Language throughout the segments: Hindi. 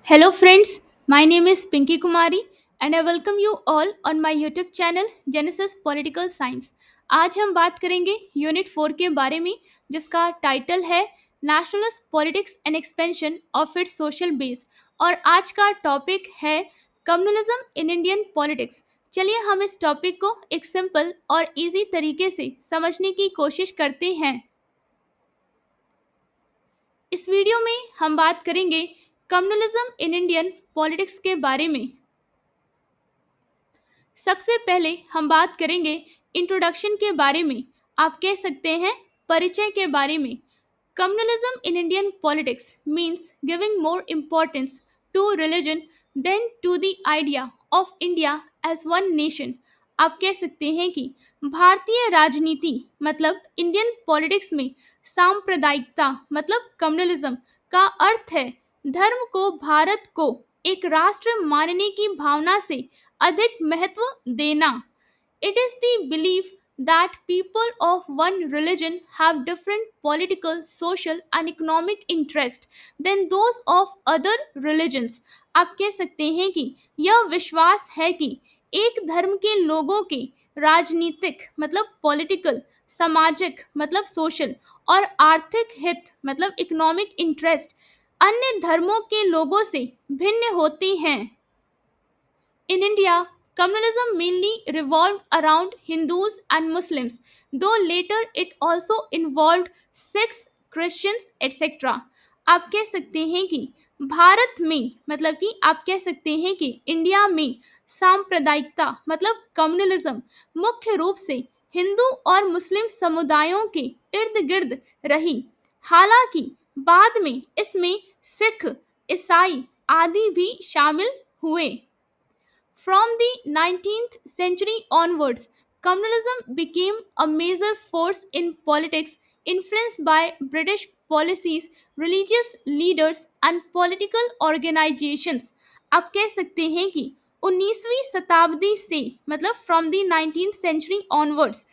Hello, friends. My name is Pinky Kumari, and I welcome you all on my YouTube channel Genesis Political Science. आज हम बात करेंगे यूनिट 4 के बारे में, जिसका टाइटल है nationalist politics and expansion of its social base. और आज का टॉपिक है कम्युनलिज्म इन इंडियन पॉलिटिक्स। चलिए हम इस टॉपिक को एक सिंपल और इजी तरीके से समझने की कोशिश करते हैं। इस वीडियो में हम बात करेंगे कम्युनलिज्म इन इंडियन पॉलिटिक्स के बारे में। सबसे पहले हम बात करेंगे इंट्रोडक्शन के बारे में, आप कह सकते हैं परिचय के बारे में। Communalism in Indian politics means giving more importance to religion than to the idea of India as one nation. आप कह सकते हैं कि भारतीय राजनीति मतलब इंडियन पॉलिटिक्स में सांप्रदायिकता मतलब कम्युनलिज्म का अर्थ है धर्म को भारत को एक राष्ट्र मानने की भावना से अधिक महत्व देना। It is the belief that people of one religion have different political, social and economic interest than those of other religions। आप कह सकते हैं कि यह विश्वास है कि एक धर्म के लोगों के राजनीतिक मतलब पॉलिटिकल, सामाजिक मतलब सोशल और आर्थिक हित मतलब इकोनॉमिक इंटरेस्ट अन्य धर्मों के लोगों से भिन्न होती हैं। In India, communalism mainly revolved around Hindus and Muslims, though later it also involved Sikhs, Christians, etc. आप कह सकते हैं कि भारत में मतलब कि आप कह सकते हैं कि इंडिया में सांप्रदायिकता मतलब कम्युनलिज्म मुख्य रूप से हिंदू और मुस्लिम समुदायों के इर्द गिर्द रही। हालांकि बाद में इसमें सिख, ईसाई आदि भी शामिल हुए। From the 19th century onwards, communalism became a major force in politics, influenced by British policies, religious leaders, and political organizations। आप कह सकते हैं कि 19वीं शताब्दी से मतलब from the 19th century onwards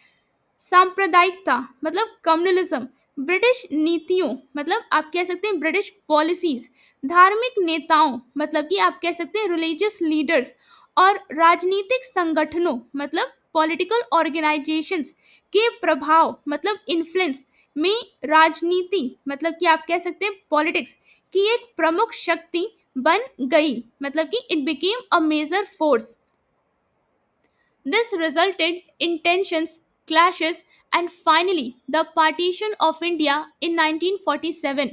सांप्रदायिकता मतलब कम्युनलिज्म, ब्रिटिश नीतियों मतलब आप कह सकते हैं ब्रिटिश पॉलिसीज, धार्मिक नेताओं मतलब कि आप कह सकते हैं रिलीजियस लीडर्स और राजनीतिक संगठनों मतलब पॉलिटिकल ऑर्गेनाइजेशंस के प्रभाव मतलब इन्फ्लुएंस में राजनीति मतलब कि आप कह सकते हैं पॉलिटिक्स की एक प्रमुख शक्ति बन गई मतलब कि it became a major force. This resulted in tensions, clashes, and finally the partition of India in 1947।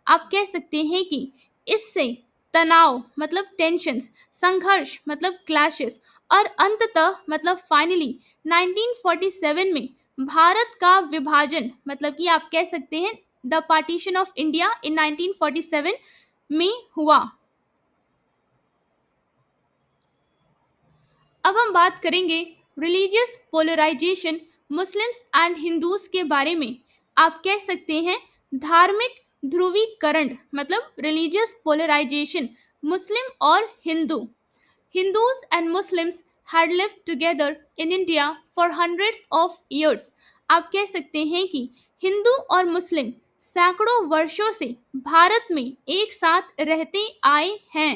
आप कह सकते हैं कि इससे तनाव मतलब टेंशंस, संघर्ष मतलब क्लैशेस और अंततः मतलब फाइनली 1947 में भारत का विभाजन मतलब कि आप कह सकते हैं the partition of India in 1947 में हुआ। अब हम बात करेंगे religious polarisation Muslims and Hindus के बारे में। आप कह सकते हैं धार्मिक ध्रुवीकरण मतलब रिलीजियस पोलराइजेशन मुस्लिम और Hindu. Hindus and Muslims had lived together in India for hundreds of years। आप कह सकते हैं कि हिंदू और मुस्लिम सैकड़ों वर्षों से भारत में एक साथ रहते आए हैं।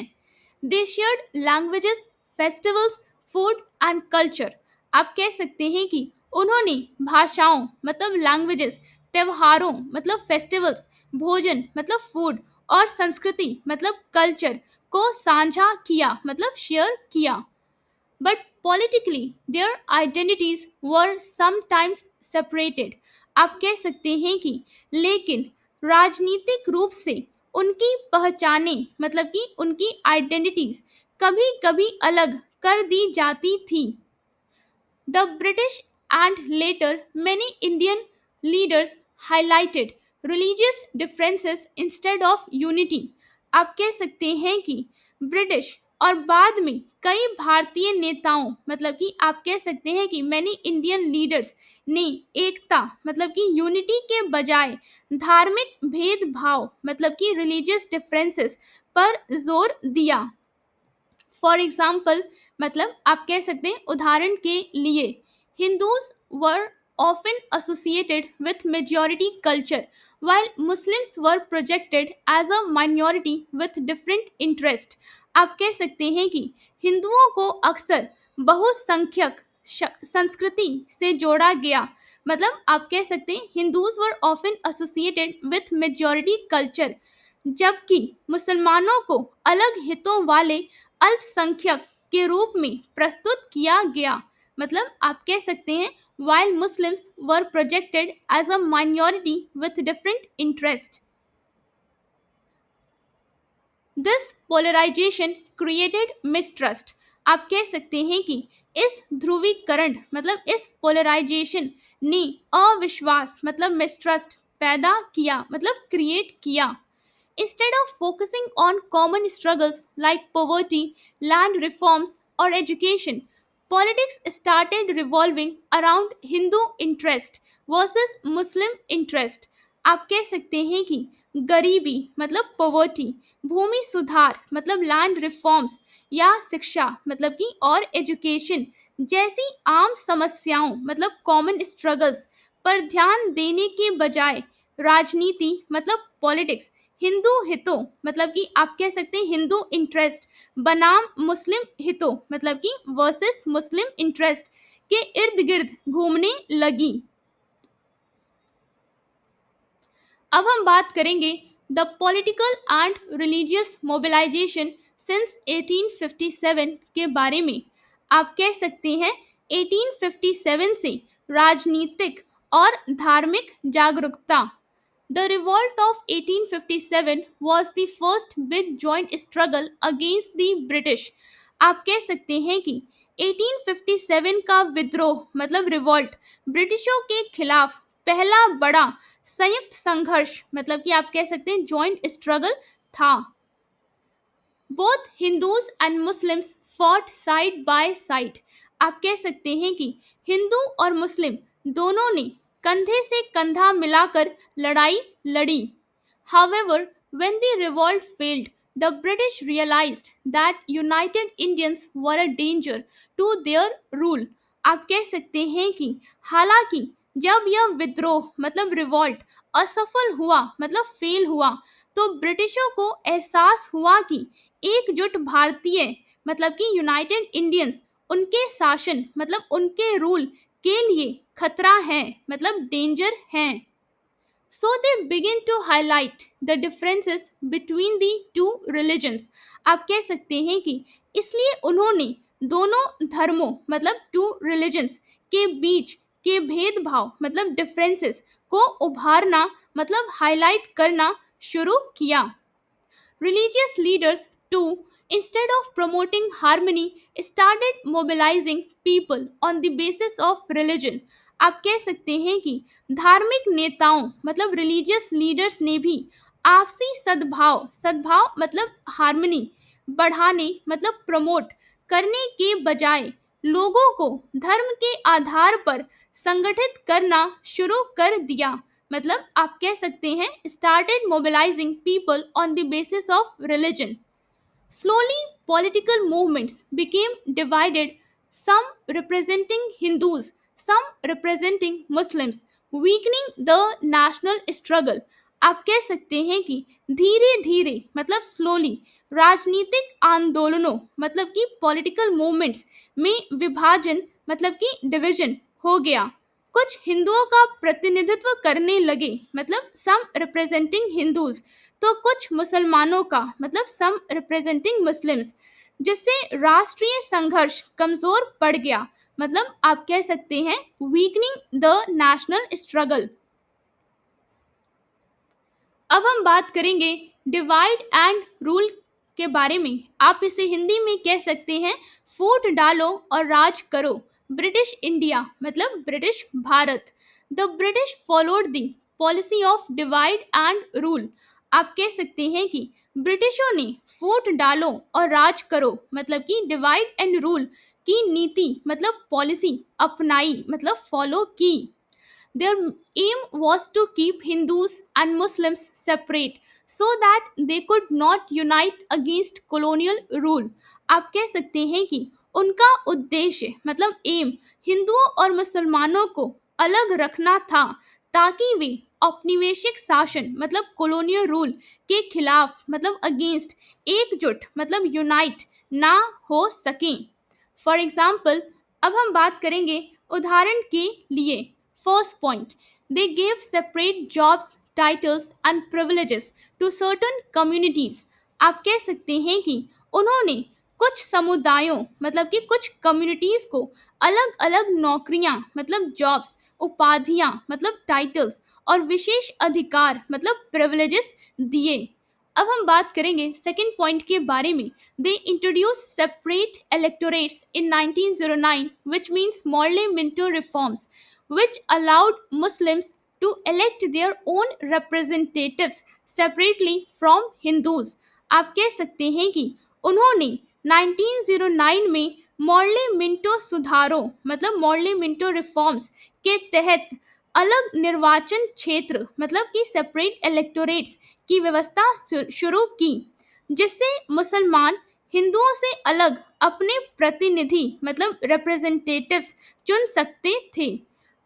They shared languages, festivals, food and culture। आप कह सकते हैं कि उन्होंने भाषाओं मतलब लैंग्वेजेस, त्योहारों मतलब फेस्टिवल्स, भोजन मतलब फूड और संस्कृति मतलब कल्चर को साझा किया मतलब शेयर किया। But politically their identities were sometimes separated. आप कह सकते हैं कि लेकिन राजनीतिक रूप से उनकी पहचानें मतलब कि उनकी आइडेंटिटीज कभी कभी अलग कर दी जाती थी। The British and later many Indian leaders highlighted religious differences instead of unity। आप कह सकते हैं कि ब्रिटिश और बाद में कई भारतीय नेताओं मतलब कि आप कह सकते हैं कि मैनी इंडियन लीडर्स ने एकता मतलब कि यूनिटी के बजाय धार्मिक भेदभाव मतलब कि रिलीजियस डिफरेंसेस पर जोर दिया। फॉर एग्जाम्पल मतलब आप कह सकते हैं उदाहरण के लिए Hindus were often associated with majority culture while Muslims were projected as a minority with different interest. आप कह सकते हैं कि हिंदुओं को अक्सर बहुसंख्यक संस्कृति से जोड़ा गया, मतलब आप कह सकते हैं Hindus were often associated with majority culture, जबकि मुसलमानों को अलग हितों वाले अल्पसंख्यक के रूप में प्रस्तुत किया गया। मतलब आप कह सकते हैं while Muslims were projected as a minority with different interests. This polarization created mistrust. आप कह सकते हैं कि इस ध्रुवीकरण मतलब इस पोलराइजेशन ने अविश्वास मतलब मिसट्रस्ट पैदा किया, मतलब क्रिएट किया। Instead of focusing on common struggles like poverty, land reforms, or education, politics started revolving around Hindu interest versus Muslim interest. आप कह सकते हैं कि गरीबी मतलब पॉवर्टी, भूमि सुधार मतलब लैंड रिफॉर्म्स, या शिक्षा मतलब कि और एजुकेशन जैसी आम समस्याओं मतलब कॉमन स्ट्रगल्स पर ध्यान देने के बजाय राजनीति मतलब पॉलिटिक्स हिंदू हितों मतलब कि आप कह सकते हैं हिंदू इंटरेस्ट बनाम मुस्लिम हितों मतलब कि वर्सेस मुस्लिम इंटरेस्ट के इर्द गिर्द घूमने लगी। अब हम बात करेंगे the political and religious mobilisation since 1857 के बारे में। आप कह सकते हैं 1857 से राजनीतिक और धार्मिक जागरूकता। The revolt of 1857 was the first big joint struggle against the British. आप कह सकते हैं कि 1857 का विद्रोह मतलब रिवॉल्ट ब्रिटिशों के खिलाफ पहला बड़ा संयुक्त संघर्ष मतलब कि आप कह सकते हैं जॉइंट स्ट्रगल था। Both Hindus and Muslims fought side by side. आप कह सकते हैं कि हिंदू और मुस्लिम दोनों ने कंधे से कंधा मिलाकर लड़ाई लड़ी। However, when the revolt failed, the British realized that United Indians were a danger to their rule. आप कह सकते हैं कि हालांकि जब यह विद्रोह मतलब रिवॉल्ट असफल हुआ मतलब फेल हुआ, तो ब्रिटिशों को एहसास हुआ कि एकजुट भारतीय मतलब कि यूनाइटेड इंडियंस उनके शासन मतलब उनके रूल के लिए खतरा है मतलब डेंजर है। So they begin to highlight the differences between the two religions. आप कह सकते हैं कि इसलिए उन्होंने दोनों धर्मों मतलब टू रिलीजन्स के बीच के भेदभाव मतलब डिफरेंसेस को उभारना मतलब हाईलाइट करना शुरू किया। Religious leaders, too, instead of promoting harmony, started mobilizing people on the basis of religion. आप कह सकते हैं कि धार्मिक नेताओं मतलब रिलीजियस लीडर्स ने भी आपसी सद्भाव सद्भाव मतलब हार्मनी बढ़ाने मतलब प्रमोट करने के बजाय लोगों को धर्म के आधार पर संगठित करना शुरू कर दिया। मतलब आप कह सकते हैं started mobilizing people on the basis of religion. Slowly, political movements became divided, some representing Hindus, some representing Muslims, weakening the national struggle. आप कह सकते हैं कि धीरे धीरे मतलब स्लोली राजनीतिक आंदोलनों मतलब कि पॉलिटिकल मूवमेंट्स में विभाजन मतलब कि डिवीजन हो गया। कुछ हिंदुओं का प्रतिनिधित्व करने लगे मतलब सम रिप्रेजेंटिंग हिंदूज, तो कुछ मुसलमानों का मतलब सम रिप्रेजेंटिंग मुस्लिम्स, जिससे राष्ट्रीय संघर्ष कमजोर पड़ गया। मतलब आप कह सकते हैं वीकनिंग द नेशनल स्ट्रगल। अब हम बात करेंगे डिवाइड एंड रूल के बारे में। आप इसे हिंदी में कह सकते हैं फूट डालो और राज करो। ब्रिटिश इंडिया मतलब British Bharat. The British followed the policy of divide and rule. आप कह सकते हैं कि ब्रिटिशों ने फूट डालो और राज करो मतलब कि डिवाइड एंड रूल की नीति मतलब पॉलिसी अपनाई मतलब फॉलो की। Their aim was to keep Hindus and Muslims separate so that they could not unite against colonial rule. आप कह सकते हैं कि उनका उद्देश्य मतलब एम हिंदुओं और मुसलमानों को अलग रखना था ताकि वे औपनिवेशिक शासन मतलब कॉलोनियल रूल के खिलाफ मतलब अगेंस्ट एकजुट मतलब यूनाइट ना हो सकें। फॉर एग्जाम्पल, अब हम बात करेंगे उदाहरण के लिए। First point, they gave separate jobs titles and privileges to certain communities. आप कह सकते हैं कि उन्होंने कुछ समुदायों मतलब कि कुछ कम्युनिटीज को अलग अलग नौकरियां मतलब जॉब्स, उपाधियां मतलब टाइटल्स और विशेष अधिकार मतलब प्रिविलेजेस दिए। अब हम बात करेंगे सेकंड पॉइंट के बारे में। They introduce separate electorates in 1909, which means Morley Minto reforms, which allowed Muslims to elect their own representatives separately from Hindus। आप कह सकते हैं कि उन्होंने 1909 में मॉर्ले मिंटो सुधारों मतलब मॉर्ले मिंटो रिफॉर्म्स के तहत अलग निर्वाचन क्षेत्र मतलब कि सेपरेट इलेक्टोरेट्स की व्यवस्था शुरू की, जिससे मुसलमान हिंदुओं से अलग अपने प्रतिनिधि मतलब रिप्रेजेंटेटिव्स चुन सकते थे।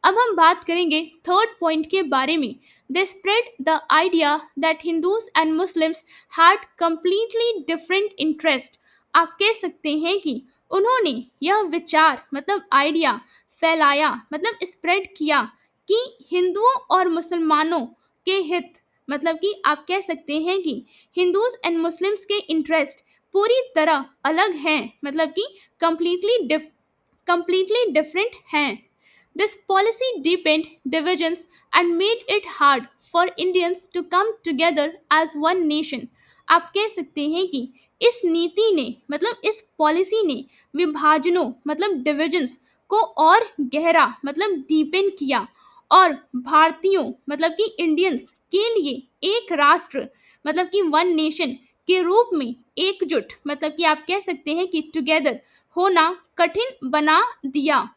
अब हम बात करेंगे थर्ड पॉइंट के बारे में। They spread the idea that Hindus and Muslims had completely different interest. आप कह सकते हैं कि उन्होंने यह विचार मतलब आइडिया फैलाया मतलब स्प्रेड किया कि हिंदुओं और मुसलमानों के हित मतलब कि आप कह सकते हैं कि हिंदूज एंड मुस्लिम्स के इंटरेस्ट पूरी तरह अलग हैं मतलब कि completely different हैं। This policy deepened divisions and made it hard for Indians to come together as one nation। आप कह सकते हैं कि इस नीति ने मतलब इस पॉलिसी ने विभाजनों मतलब डिविजन्स को और गहरा मतलब डीपेन किया और भारतीयों मतलब कि इंडियंस के लिए एक राष्ट्र मतलब कि वन नेशन के रूप में एकजुट मतलब कि आप कह सकते हैं कि टुगेदर होना कठिन बना दिया।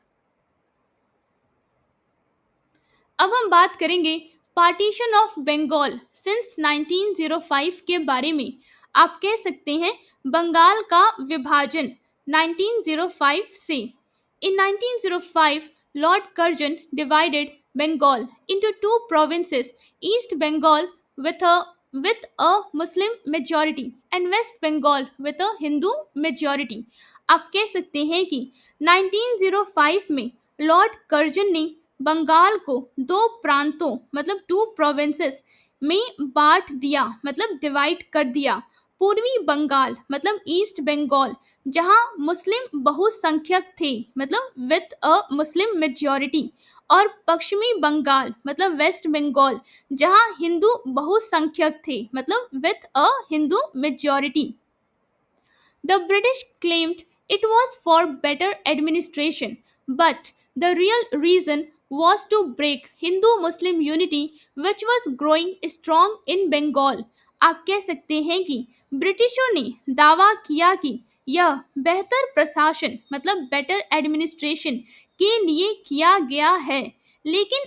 अब हम बात करेंगे पार्टीशन ऑफ बंगाल सिंस 1905 के बारे में। आप कह सकते हैं बंगाल का विभाजन 1905 से। In 1905 Lord Curzon divided Bengal into two provinces, East Bengal with a Muslim majority and West Bengal with a Hindu majority। आप कह सकते हैं कि 1905 में लॉर्ड कर्जन ने बंगाल को दो प्रांतों मतलब टू प्रोविंसेस में बांट दिया मतलब डिवाइड कर दिया। पूर्वी बंगाल मतलब ईस्ट बंगाल जहां मुस्लिम बहुसंख्यक थे मतलब विद अ मुस्लिम मेजॉरिटी, और पश्चिमी बंगाल मतलब वेस्ट बंगाल जहां हिंदू बहुसंख्यक थे मतलब with a Hindu majority. The British claimed it was for better administration, but the real reason was to break Hindu Muslim unity, which was growing strong in Bengal। आप कह सकते हैं कि ब्रिटिशों ने दावा किया कि यह बेहतर प्रशासन मतलब बेटर एडमिनिस्ट्रेशन के लिए किया गया है, लेकिन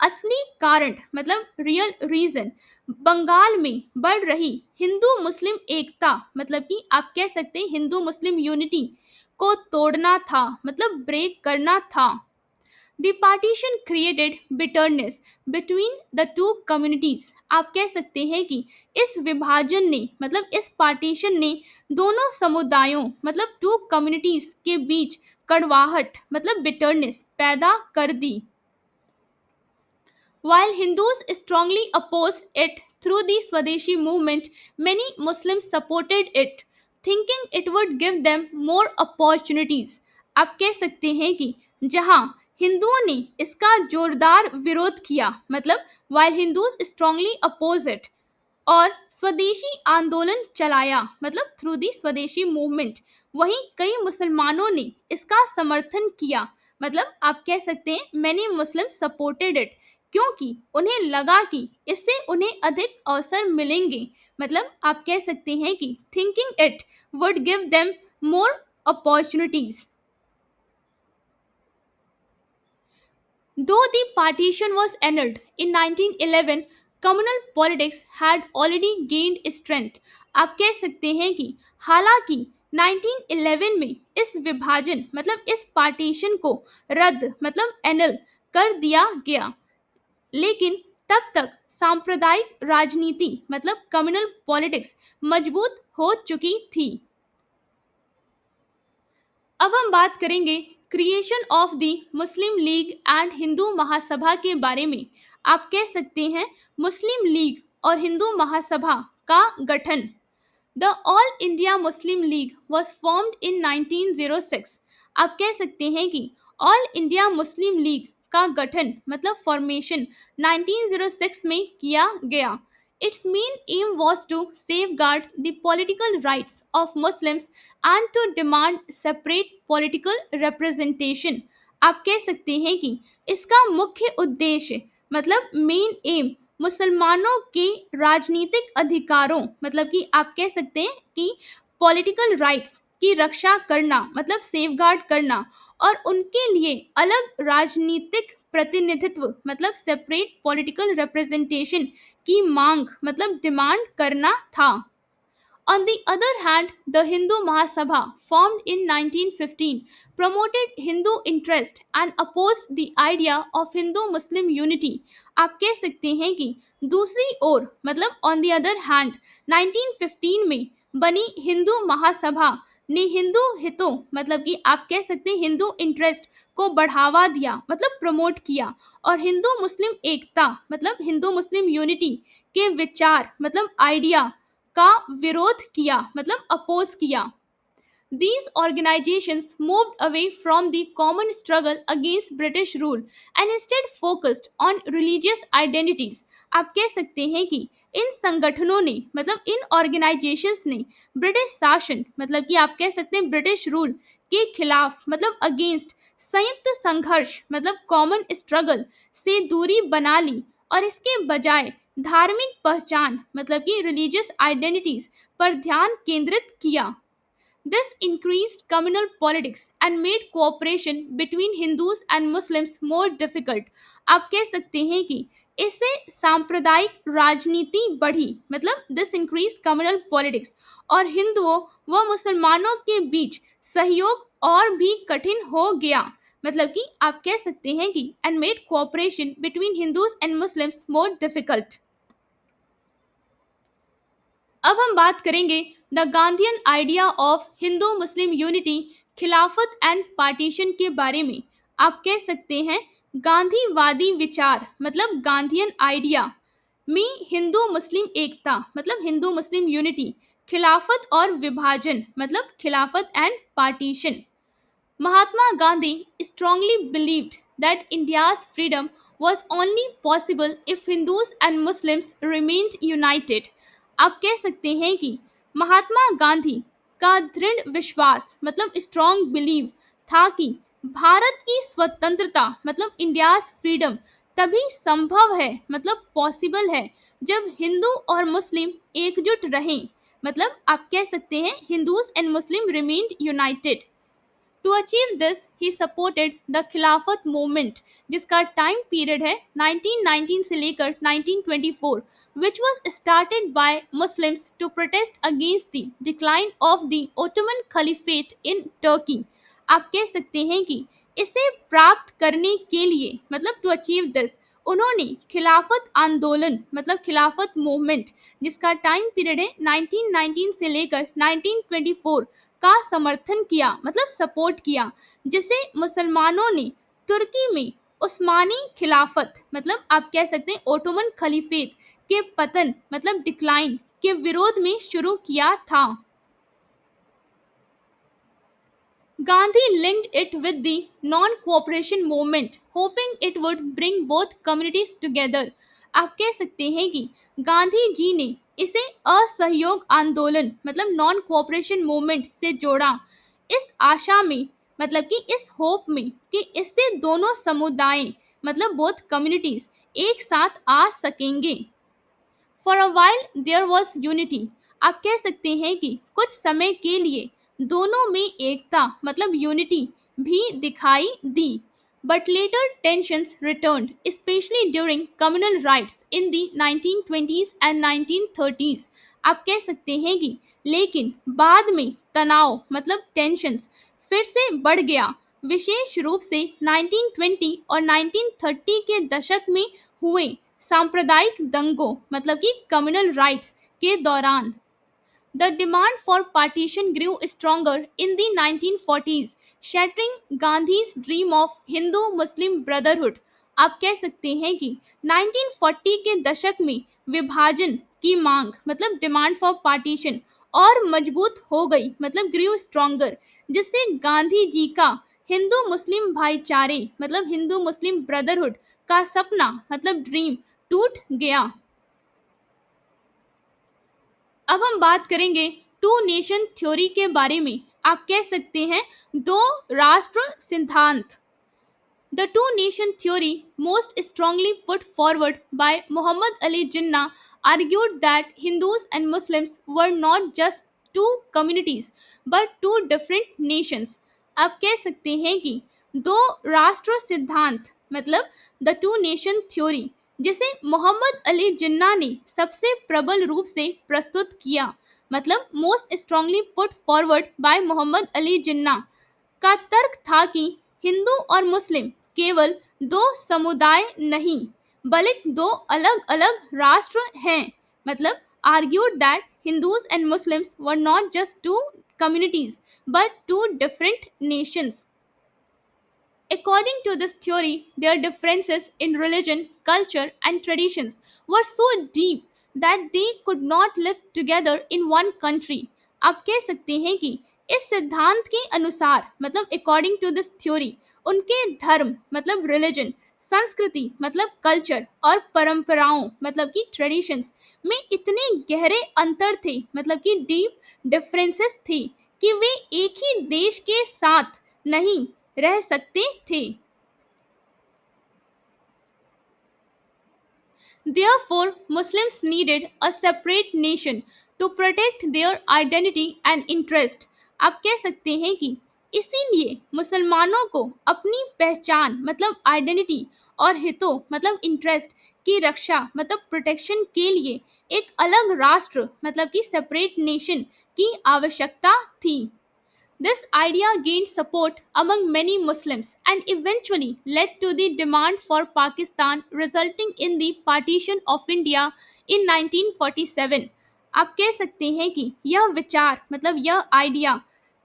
असली कारण मतलब रियल रीजन बंगाल में बढ़ रही हिंदू मुस्लिम एकता मतलब कि आप कह सकते हैं हिंदू मुस्लिम यूनिटी को तोड़ना था मतलब ब्रेक करना था। The partition created bitterness between the two communities. आप कह सकते हैं कि इस विभाजन ने मतलब इस पार्टीशन ने दोनों समुदायों मतलब टू कम्युनिटीज के बीच कड़वाहट मतलब बिटरनेस पैदा कर दी। While Hindus strongly opposed it through the Swadeshi movement, many Muslims supported it, thinking it would give them more opportunities। आप कह सकते हैं कि जहां हिंदुओं ने इसका जोरदार विरोध किया मतलब while Hindus strongly oppose it और स्वदेशी आंदोलन चलाया मतलब थ्रू दी स्वदेशी मूवमेंट, वहीं कई मुसलमानों ने इसका समर्थन किया मतलब आप कह सकते हैं मैनी मुस्लिम सपोर्टेड इट, क्योंकि उन्हें लगा कि इससे उन्हें अधिक अवसर मिलेंगे मतलब आप कह सकते हैं कि thinking it would give them more opportunities. Though the partition was annulled in 1911, communal politics had already gained strength। आप कह सकते हैं कि हालांकि 1911 में इस विभाजन मतलब इस पार्टीशन को रद्द मतलब एनल कर दिया गया, लेकिन तब तक सांप्रदायिक राजनीति मतलब कम्युनल पॉलिटिक्स मजबूत हो चुकी थी। अब हम बात करेंगे creation of the Muslim League and Hindu Mahasabha के बारे में। आप कह सकते हैं मुस्लिम लीग और हिंदू महासभा का गठन। The all India Muslim league was formed in 1906। आप कह सकते हैं कि ऑल इंडिया मुस्लिम लीग का गठन मतलब फॉर्मेशन 1906 में किया गया। Its main aim was to safeguard the political rights of Muslims and to demand separate political representation। आप कह सकते हैं कि इसका मुख्य उद्देश्य मतलब मेन एम मुसलमानों के राजनीतिक अधिकारों मतलब कि आप कह सकते हैं कि पॉलिटिकल राइट्स की रक्षा करना मतलब सेफगार्ड करना और उनके लिए अलग राजनीतिक प्रतिनिधित्व मतलब सेपरेट पॉलिटिकल रिप्रेजेंटेशन की मांग मतलब डिमांड करना था। On the other hand, the Hindu Mahasabha, formed in 1915, promoted Hindu interest and opposed the idea of Hindu-Muslim unity। आप कह सकते हैं कि दूसरी ओर मतलब on the other hand 1915 में बनी हिंदू महासभा ने हिंदू हितों मतलब कि आप कह सकते हैं हिंदू इंटरेस्ट को बढ़ावा दिया मतलब प्रमोट किया और हिंदू मुस्लिम एकता मतलब हिंदू मुस्लिम यूनिटी के विचार मतलब आइडिया का विरोध किया मतलब अपोज किया। These organizations moved away from the common struggle against British rule and instead focused on religious identities। आप कह सकते हैं कि इन संगठनों ने मतलब इन ऑर्गेनाइजेशंस ने ब्रिटिश शासन मतलब कि आप कह सकते हैं ब्रिटिश रूल के खिलाफ मतलब अगेंस्ट संयुक्त संघर्ष मतलब कॉमन स्ट्रगल से दूरी बना ली और इसके बजाय धार्मिक पहचान मतलब कि रिलीजियस आइडेंटिटीज पर ध्यान केंद्रित किया। This increased communal politics and made cooperation between Hindus and Muslims more difficult। आप कह सकते हैं कि इससे सांप्रदायिक राजनीति बढ़ी मतलब दिस इंक्रीज कम्युनल पॉलिटिक्स और हिंदुओं व मुसलमानों के बीच सहयोग और भी कठिन हो गया। मतलब कि आप कह सकते हैं कि and made cooperation between Hindus and Muslims more difficult. अब हम बात करेंगे the Gandhian idea of Hindu Muslim unity खिलाफत एंड पार्टीशन के बारे में। आप कह सकते हैं गांधीवादी विचार मतलब गांधीयन आइडिया में हिंदू मुस्लिम एकता मतलब हिंदू मुस्लिम यूनिटी खिलाफत और विभाजन मतलब खिलाफत and partition. Mahatma Gandhi strongly believed that India's freedom was only possible if Hindus and Muslims remained united। आप कह सकते हैं कि महात्मा गांधी का दृढ़ विश्वास मतलब स्ट्रॉन्ग बिलीव था कि भारत की स्वतंत्रता मतलब इंडियाज फ्रीडम तभी संभव है मतलब पॉसिबल है जब हिंदू और मुस्लिम एकजुट रहें। मतलब आप कह सकते हैं Hindus and Muslim remained united. To achieve this he supported the Khilafat movement जिसका टाइम पीरियड है 1919 से लेकर 1924 which was started by Muslims to protest against the decline of the Ottoman Caliphate in Turkey। आप कह सकते हैं कि इसे प्राप्त करने के लिए मतलब टू अचीव दिस उन्होंने खिलाफत आंदोलन मतलब खिलाफत मूवमेंट जिसका टाइम पीरियड है 1919 से लेकर 1924 का समर्थन किया मतलब सपोर्ट किया जिसे मुसलमानों ने तुर्की में उस्मानी खिलाफत मतलब आप कह सकते हैं ओटोमन खलीफेत के पतन मतलब डिक्लाइन के विरोध में शुरू किया था। Gandhi linked it with the non-cooperation movement, hoping it would bring both communities together। आप कह सकते हैं कि गांधी जी ने इसे असहयोग आंदोलन मतलब नॉन कोऑपरेशन मूवमेंट से जोड़ा इस आशा में मतलब कि इस होप में कि इससे दोनों समुदाय मतलब बोथ कम्युनिटीज एक साथ आ सकेंगे। For a while there was unity. आप कह सकते हैं कि कुछ समय के लिए दोनों में एकता मतलब यूनिटी भी दिखाई दी। But later tensions returned specially during communal riots in the 1920s and 1930s। आप कह सकते हैं कि लेकिन बाद में तनाव मतलब टेंशंस फिर से बढ़ गया विशेष रूप से 1920 और 1930 के दशक में हुए सांप्रदायिक दंगों मतलब कि कम्युनल राइट्स के दौरान the demand for partition grew stronger in the 1940s, shattering Gandhi's dream of Hindu-Muslim brotherhood. आप कह सकते हैं कि 1940 के दशक में विभाजन की मांग मतलब डिमांड फॉर पार्टीशन और मजबूत हो गई मतलब ग्रीव स्ट्रॉन्गर, जिससे गांधी जी का हिंदू मुस्लिम भाईचारे मतलब हिंदू मुस्लिम ब्रदरहुड का सपना मतलब ड्रीम टूट गया। अब हम बात करेंगे टू नेशन थ्योरी के बारे में। आप कह सकते हैं दो राष्ट्र सिद्धांत। The two nation theory, most strongly put forward by Muhammad Ali Jinnah, argued that Hindus and Muslims were not just two communities but two different nations. आप कह सकते हैं कि दो राष्ट्र सिद्धांत मतलब द टू नेशन थ्योरी जिसे मोहम्मद अली जिन्ना ने सबसे प्रबल रूप से प्रस्तुत किया मतलब most strongly put forward by Mohammad Ali Jinnah का तर्क था कि हिंदू और मुस्लिम केवल दो समुदाय नहीं बल्कि दो अलग अलग राष्ट्र हैं मतलब argued that Hindus and Muslims were not just two communities but two different nations. According to this theory, their differences in religion, culture, and traditions were so deep that they could not live together in one country. आप कह सकते हैं कि इस सिद्धांत के अनुसार मतलब अकॉर्डिंग टू दिस थ्योरी उनके धर्म मतलब रिलीजन, संस्कृति मतलब कल्चर और परंपराओं मतलब कि ट्रेडिशंस में इतने गहरे अंतर थे मतलब कि डीप डिफरेंसेस थे कि वे एक ही देश के साथ नहीं रह सकते थे। Therefore, Muslims needed a separate nation to protect their identity and interest. आप कह सकते हैं कि इसीलिए मुसलमानों को अपनी पहचान मतलब आइडेंटिटी और हितों मतलब इंटरेस्ट की रक्षा मतलब प्रोटेक्शन के लिए एक अलग राष्ट्र मतलब कि सेपरेट नेशन की आवश्यकता थी। This idea gained support among many Muslims and eventually led to the demand for Pakistan, resulting in the partition of India in 1947. आप कह सकते हैं कि यह विचार मतलब यह आइडिया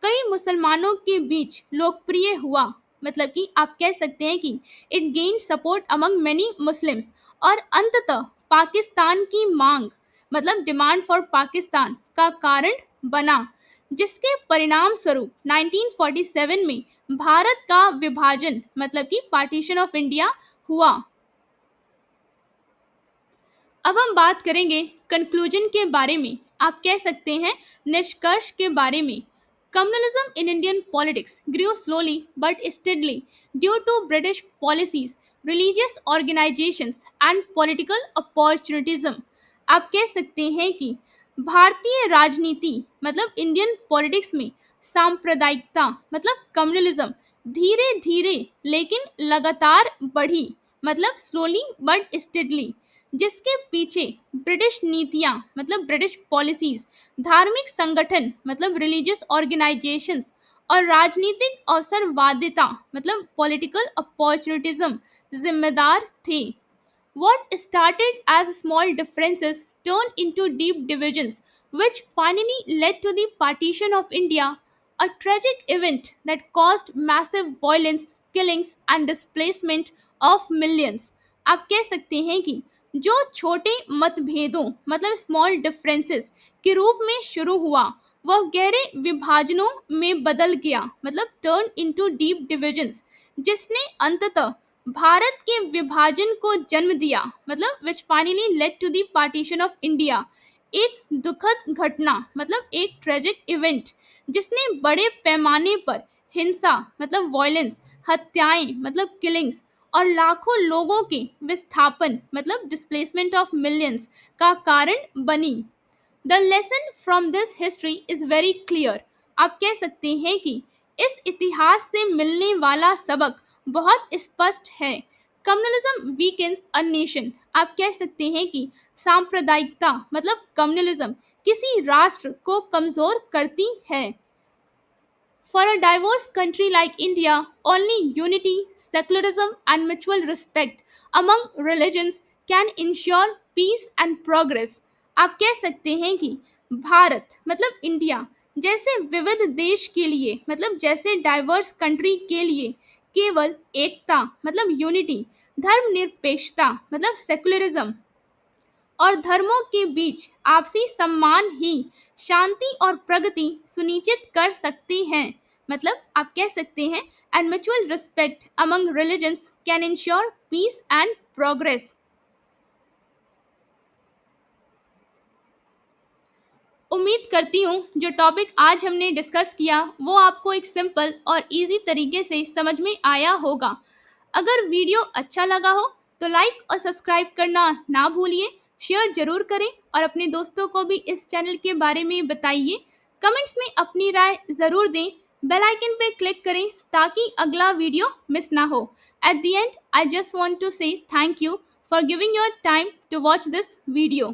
कई मुसलमानों के बीच लोकप्रिय हुआ मतलब कि आप कह सकते हैं कि it gain support among many Muslims और अंततः पाकिस्तान की मांग मतलब डिमांड फॉर पाकिस्तान का कारण बना, जिसके परिणाम स्वरूप 1947 में भारत का विभाजन मतलब कि पार्टीशन ऑफ इंडिया हुआ। अब हम बात करेंगे कंक्लूजन के बारे में। आप कह सकते हैं निष्कर्ष के बारे में। Communalism in Indian politics grew slowly but steadily due to British policies, religious organisations and political opportunism. आप कह सकते हैं कि भारतीय राजनीति मतलब इंडियन पॉलिटिक्स में सांप्रदायिकता मतलब कम्युनलिज्म धीरे धीरे लेकिन लगातार बढ़ी मतलब स्लोली बट स्टेडली, जिसके पीछे ब्रिटिश नीतियां मतलब ब्रिटिश पॉलिसीज, धार्मिक संगठन मतलब रिलीजियस ऑर्गेनाइजेशंस और राजनीतिक अवसरवादिता मतलब पॉलिटिकल अपॉर्चुनिटिज्म जिम्मेदार थे। What started as small differences turned into deep divisions, which finally led to the partition of India, a tragic event that caused massive violence, killings, and displacement of millions. आप कह सकते हैं कि जो छोटे मतभेदों मतलब स्मॉल डिफरेंसेस के रूप में शुरू हुआ वह गहरे विभाजनों में बदल गया मतलब टर्न इनटू डीप डिविजन्स, जिसने अंततः भारत के विभाजन को जन्म दिया मतलब which finally led to the partition of India. एक दुखद घटना मतलब एक ट्रेजिक इवेंट जिसने बड़े पैमाने पर हिंसा मतलब वॉयलेंस, हत्याएं मतलब किलिंग्स और लाखों लोगों के विस्थापन मतलब डिस्प्लेसमेंट ऑफ मिलियंस का कारण बनी। The lesson from this history is very clear. आप कह सकते हैं कि इस इतिहास से मिलने वाला सबक बहुत स्पष्ट है। Communalism weakens a nation. आप कह सकते हैं कि सांप्रदायिकता मतलब कम्युनलिज्म किसी राष्ट्र को कमजोर करती है। For a diverse country like India, only unity, secularism, and mutual respect among religions can ensure peace and progress. आप कह सकते हैं कि भारत मतलब इंडिया जैसे विविध देश के लिए मतलब जैसे डाइवर्स कंट्री के लिए केवल एकता मतलब यूनिटी, धर्मनिरपेक्षता मतलब सेकुलरिज्म और धर्मों के बीच आपसी सम्मान ही शांति और प्रगति सुनिश्चित कर सकती हैं। मतलब आप कह सकते हैं and mutual respect among religions can ensure peace and progress. उम्मीद करती हूँ जो टॉपिक आज हमने डिस्कस किया वो आपको एक सिंपल और इजी तरीके से समझ में आया होगा। अगर वीडियो अच्छा लगा हो तो लाइक और सब्सक्राइब करना ना भूलिए, शेयर जरूर करें और अपने दोस्तों को भी इस चैनल के बारे में बताइए। कमेंट्स में अपनी राय ज़रूर दें, बेल आइकन पे क्लिक करें ताकि अगला वीडियो मिस ना हो। At the end I just want to say thank you for giving your time to watch this video.